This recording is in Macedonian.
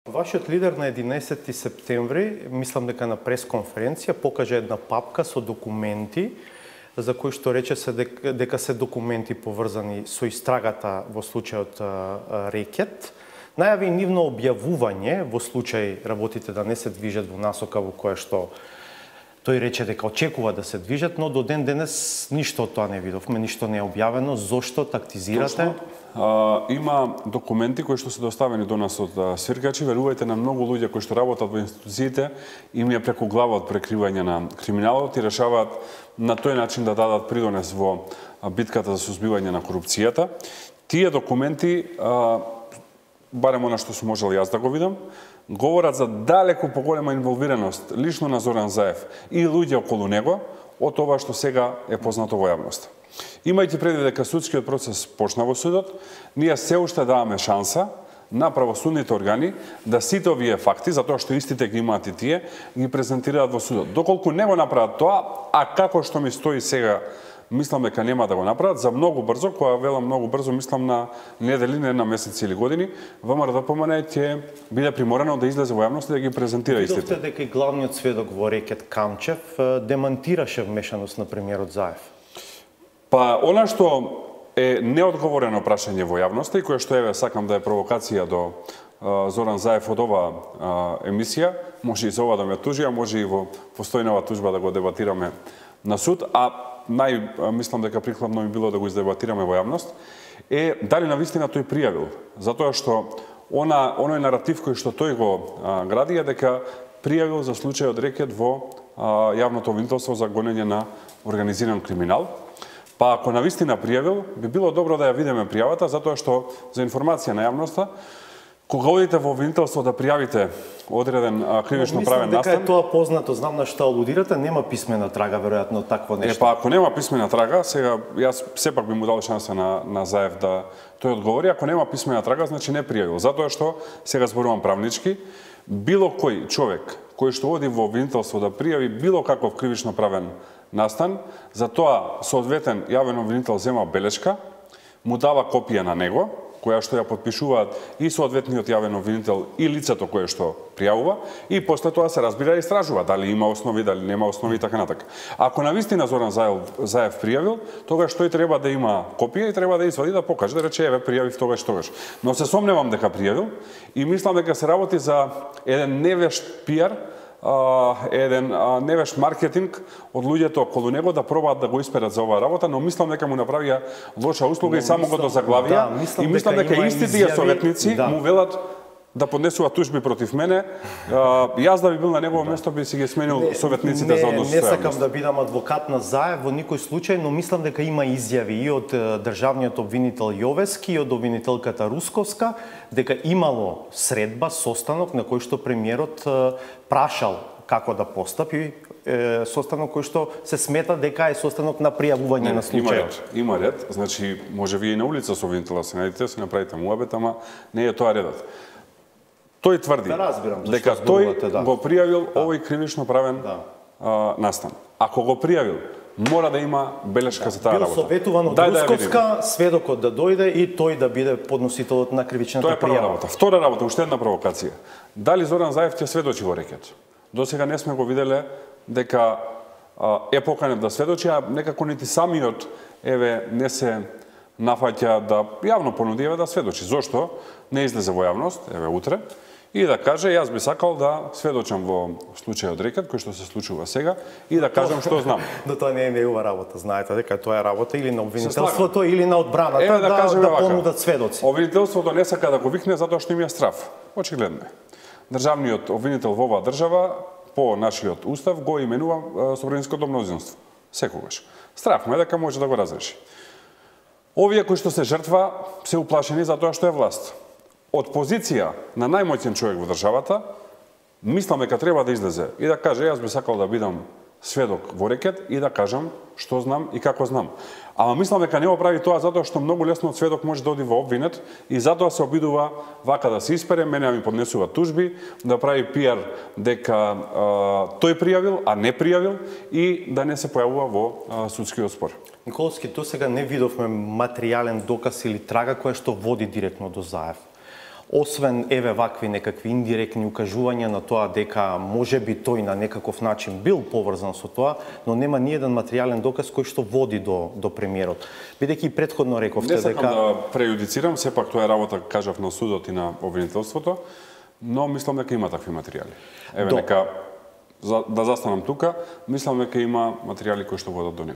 Вашиот лидер на 11 септември, мислам дека на пресконференција, покажа една папка со документи, за кои што рече се дека се документи поврзани со истрагата во случајот Рекет. Најави нивно објавување во случај работите да не се движат во насока во која што тој рече дека очекува да се движат, но до ден денес ништо од тоа не видовме, ништо не е објавено. Зошто тактизирате? Има документи кои што се доставени до нас од свиркачи. Верувајте, на многу луѓе кои што работат во институциите им е преку глава од прекривање на криминалот и решаваат на тој начин да дадат придонес во битката за сузбивање на корупцијата. Тие документи, барем она што сум можел јас да го видам, говорат за далеку поголема инволвираност лично на Зоран Заев и луѓе околу него од ова што сега е познато во јавноста. Имајќи предвид дека судскиот процес почна во судот, ние се уште даваме шанса на правосудните органи да сите овие факти, затоа што истите ги имаат и тие, ги презентираат во судот. Доколку не го направат тоа, а како што ми стои сега, мислам дека нема да го направат, за многу брзо, која велам многу брзо, мислам на недели, не на месеци или години, ВМРО ќе биде приморано да излезе во јавност и да ги презентира истите. Видовте дека и главниот сведок во Рекет Камчев демантираше вмешаност на премиерот Заев? Па, она што е неодговорено прашање во јавноста и кое што еве сакам да е провокација до Зоран Заев од ова емисија, може и за ова да ме тужи, а може и во постојнава тужба да го дебатираме на суд, а мислам дека прикладно би било да го издебатираме во јавност, е дали навистина тој пријавил. Затоа што оној наратив кој што тој го гради е дека пријавил за случајот Рекет во јавното обвинителство за гонење на организиран криминал. Па ако навистина пријавил, би било добро да ја видиме пријавата, затоа што за информација на јавноста, кога одите во обвинителство да пријавите одреден кривично правен настан... Мислам дека е тоа познато, знам на што алудирате, нема писмена трага, веројатно такво нешто. Па ако нема писмена трага, сега јас сепак би му дал шанса на Заев да тој одговори, ако нема писмена трага, значи не пријавил, затоа што сега зборувам правнички, било кој човек кој што оди во обвинителство да пријави било каков кривично правен настан, за тоа соодветен јавен обвинител зема белешка, му дава копија на него, која што ја подпишуваат и соодветниот јавен обвинител и лицето кое што пријавува, и после тоа се разбира и истражува дали има основи, дали нема основи и така натака. Ако навистина Зоран Заев пријавил, тогаш тој треба да има копија и треба да извади да покаже, да рече еве пријавив тогаш. Но се сомневам дека пријавил и мислам дека се работи за еден невешт пиар, еден невешт маркетинг од луѓето околу него да пробаат да го исперат за оваа работа, но мислам дека му направија лоша услуга и само го дозаглавија. И мислам дека исти тие советници му велат да поднесува тужби против мене. Јас да би бил на негово место би си ги сменил советниците за однос со јавност. Не сакам да бидам адвокат на Заев во никој случај, но мислам дека има изјави и од државниот обвинител Јовески и од обвинителката Русковска дека имало средба, состанок на кој што премиерот прашал како да постапи, состанок кој што се смета дека е состанок на пријавување на случајот. Има ред, значи може вие и на улица со обвинителот се најдете, се направите муабет, ама не е тоа редот. Тој тврди дека тој го пријавил овој кривично правен настан. Ако го пријавил, мора да има белешка за таа работа. Бил советуван од Русковска, сведокот да дојде и тој да биде подносителот на кривичната пријава. Тоа е прва работа. Втора работа, уште една провокација. Дали Зоран Заев ќе сведочи во Рекет? До сега не сме го виделе дека е поканет да сведочи, а некако нити самиот не се нафаќа да јавно понуди да сведочи. Зошто не излезе во јавност, утре, и да каже, јас би сакал да сведочам во случајот Рекет, кој што се случува сега, и да кажам што знам. Но тоа не е негова работа, знаете дека тоа е работа или на обвинителството или на одбраната да понудат сведоци. Обвинителството не сака да го викне затоа што им е страф. Очигледно е. Државниот обвинител во оваа држава по нашиот устав го именува собраниското мнозинство. Секогаш. Страф му е дека може да го разреши. Овие кои што се жртва се уплашени затоа што е власт. Од позиција на најмоćен човек во државата, мислам дека треба да излезе и да каже јас би сакал да бидам сведок во Рекет и да кажам што знам и како знам. Ама мислам дека не го прави тоа затоа што многу лесно од сведок може да оди во обвинет и затоа се обидува вака да се испере, мене ми поднесува тужби, да прави пиар дека тој пријавил, а не пријавил и да не се појавува во судскиот спор. Николовски, до сега не видовме материјален доказ или трага која што води директно до Заев. освен еве вакви некакви индиректни укажувања на тоа дека можеби тој на некаков начин бил поврзан со тоа, но нема ни еден материјален доказ кој што води до премиерот. Бидејќи предходно рековте дека... Не сакам да прејудицирам, сепак тоа е работа, кажав, на судот и на обвинителството, но мислам дека има такви материјали. Еве, нека да застанам тука, мислам дека има материјали кои што водат до него.